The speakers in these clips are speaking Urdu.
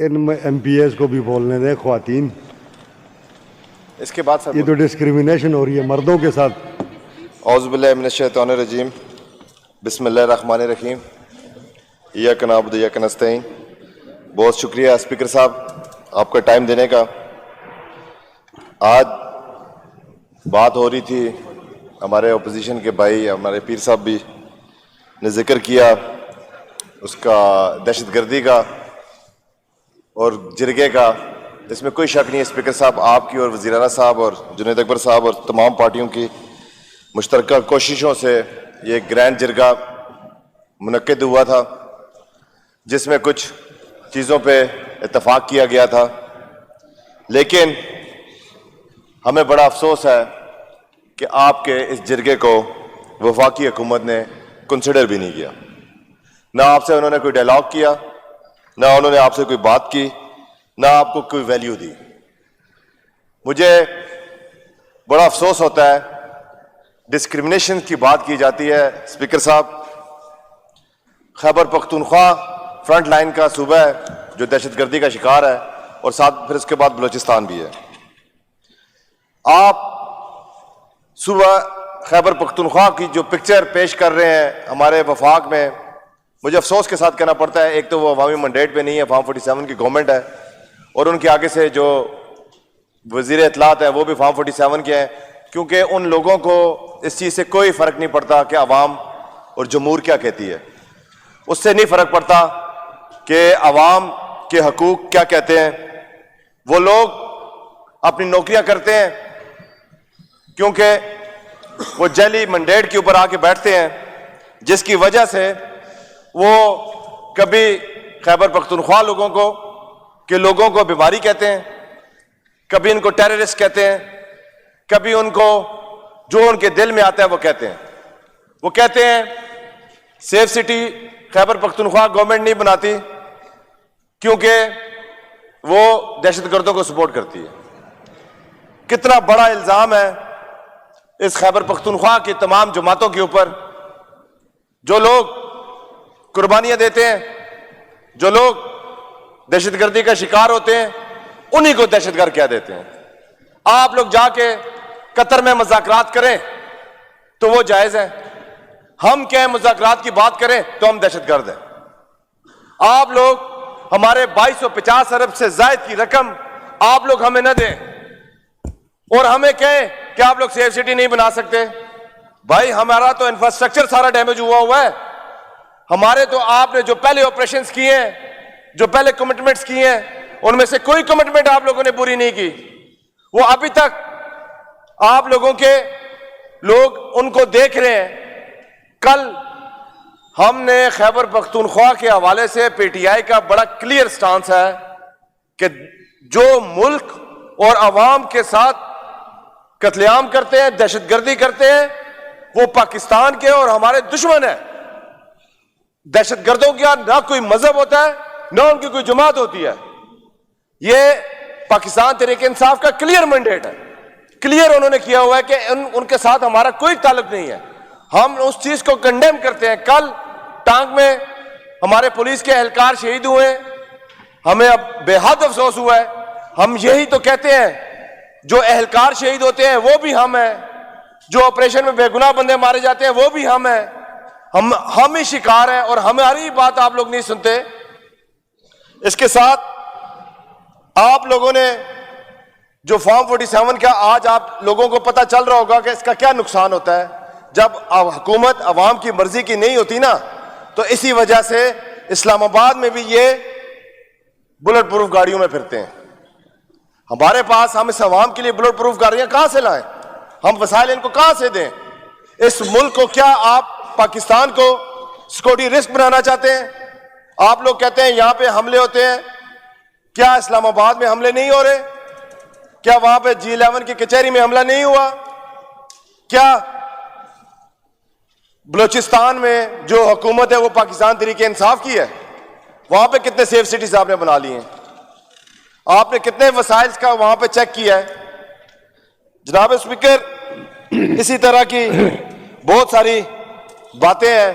ان ایم پی ایز کو بھی بولنے دیں خواتین. اس کے بعد سب یہ تو ڈسکریمنیشن ہو رہی ہے مردوں کے ساتھ. اعوذ باللہ من الشیطان الرجیم بسم اللہ الرحمن الرحیم ایاک نعبد و ایاک نستعین. بہت شکریہ اسپیکر صاحب آپ کا ٹائم دینے کا. آج بات ہو رہی تھی ہمارے اپوزیشن کے بھائی ہمارے پیر صاحب بھی نے ذکر کیا اس کا دہشت گردی کا اور جرگے کا. اس میں کوئی شک نہیں ہے اسپیکر صاحب آپ کی اور وزیر اعلیٰ صاحب اور جنید اکبر صاحب اور تمام پارٹیوں کی مشترکہ کوششوں سے یہ گرینڈ جرگہ منعقد ہوا تھا جس میں کچھ چیزوں پہ اتفاق کیا گیا تھا. لیکن ہمیں بڑا افسوس ہے کہ آپ کے اس جرگے کو وفاقی حکومت نے کنسیڈر بھی نہیں کیا. نہ آپ سے انہوں نے کوئی ڈائلاگ کیا, نہ انہوں نے آپ سے کوئی بات کی, نہ آپ کو کوئی ویلیو دی. مجھے بڑا افسوس ہوتا ہے ڈسکریمنیشن کی بات کی جاتی ہے. اسپیکر صاحب خیبر پختونخوا فرنٹ لائن کا صوبہ ہے جو دہشت گردی کا شکار ہے اور ساتھ پھر اس کے بعد بلوچستان بھی ہے. آپ صوبہ خیبر پختونخوا کی جو پکچر پیش کر رہے ہیں ہمارے وفاق میں, مجھے افسوس کے ساتھ کہنا پڑتا ہے ایک تو وہ عوامی منڈیٹ پہ نہیں ہے, فارم 47 کی گورنمنٹ ہے, اور ان کے آگے سے جو وزیر اطلاعات ہے وہ بھی فارم 47 کے ہیں, کیونکہ ان لوگوں کو اس چیز سے کوئی فرق نہیں پڑتا کہ عوام اور جمہور کیا کہتی ہے. اس سے نہیں فرق پڑتا کہ عوام کے حقوق کیا کہتے ہیں. وہ لوگ اپنی نوکریاں کرتے ہیں کیونکہ وہ جعلی منڈیٹ کے اوپر آ کے بیٹھتے ہیں, جس کی وجہ سے وہ کبھی خیبر پختونخوا لوگوں کو بیماری کہتے ہیں, کبھی ان کو ٹیررسٹ کہتے ہیں, کبھی ان کو جو ان کے دل میں آتا ہے وہ کہتے ہیں. وہ کہتے ہیں safe city Khyber Pakhtunkhwa government نہیں بناتی کیونکہ وہ دہشت گردوں کو سپورٹ کرتی ہے. کتنا بڑا الزام ہے اس خیبر پختونخوا کی تمام جماعتوں کے اوپر. جو لوگ قربانیاں دیتے ہیں, جو لوگ دہشت گردی کا شکار ہوتے ہیں, انہی کو دہشت گرد کہہ دیتے ہیں. آپ لوگ جا کے قطر میں مذاکرات کریں تو وہ جائز ہے, ہم کہیں مذاکرات کی بات کریں تو ہم دہشت گرد ہیں. آپ لوگ ہمارے 2250 ارب سے زائد کی رقم آپ لوگ ہمیں نہ دیں اور ہمیں کہیں کہ آپ لوگ سیف سٹی نہیں بنا سکتے. بھائی ہمارا تو انفراسٹرکچر سارا ڈیمیج ہوا ہے. ہمارے تو آپ نے جو پہلے آپریشنز کیے ہیں, جو پہلے کمٹمنٹس کیے ہیں, ان میں سے کوئی کمٹمنٹ آپ لوگوں نے پوری نہیں کی. وہ ابھی تک آپ لوگوں کے لوگ ان کو دیکھ رہے ہیں. کل ہم نے خیبر پختونخوا کے حوالے سے پی ٹی آئی کا بڑا کلیئر سٹانس ہے کہ جو ملک اور عوام کے ساتھ قتل عام کرتے ہیں, دہشت گردی کرتے ہیں, وہ پاکستان کے اور ہمارے دشمن ہیں. دہشت گردوں کا نہ کوئی مذہب ہوتا ہے نہ ان کی کوئی جماعت ہوتی ہے. یہ پاکستان تحریک انصاف کا کلیئر مینڈیٹ ہے. کلیئر انہوں نے کیا ہوا ہے کہ ان کے ساتھ ہمارا کوئی تعلق نہیں ہے. ہم اس چیز کو کنڈیم کرتے ہیں. کل ٹانک میں ہمارے پولیس کے اہلکار شہید ہوئے, ہمیں اب بے حد افسوس ہوا ہے. ہم یہی تو کہتے ہیں جو اہلکار شہید ہوتے ہیں وہ بھی ہم ہیں, جو آپریشن میں بے گناہ بندے مارے جاتے ہیں وہ بھی ہم ہیں. ہم ہی شکار ہیں اور ہماری بات آپ لوگ نہیں سنتے. اس کے ساتھ آپ لوگوں نے جو فارم 47 کا آج آپ لوگوں کو پتہ چل رہا ہوگا کہ اس کا کیا نقصان ہوتا ہے. جب حکومت عوام کی مرضی کی نہیں ہوتی نا, تو اسی وجہ سے اسلام آباد میں بھی یہ بلٹ پروف گاڑیوں میں پھرتے ہیں. ہمارے پاس, ہم اس عوام کے لیے بلٹ پروف گاڑیاں کہاں سے لائیں؟ ہم وسائل ان کو کہاں سے دیں؟ اس ملک کو کیا آپ پاکستان کو سیکورٹی رسک بنانا چاہتے ہیں؟ آپ لوگ کہتے ہیں یہاں پہ حملے ہوتے ہیں, کیا اسلام آباد میں حملے نہیں ہو رہے؟ کیا وہاں پہ G11 کی کچہری میں حملہ نہیں ہوا؟ کیا بلوچستان میں جو حکومت ہے وہ پاکستان تحریک انصاف کی ہے؟ وہاں پہ کتنے سیف سٹیز آپ نے بنا لی ہیں؟ آپ نے کتنے وسائل کا وہاں پہ چیک کیا ہے؟ جناب اسپیکر, اسی طرح کی بہت ساری باتیں ہیں.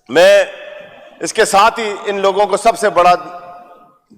میں اس کے ساتھ ہی ان لوگوں کو سب سے بڑا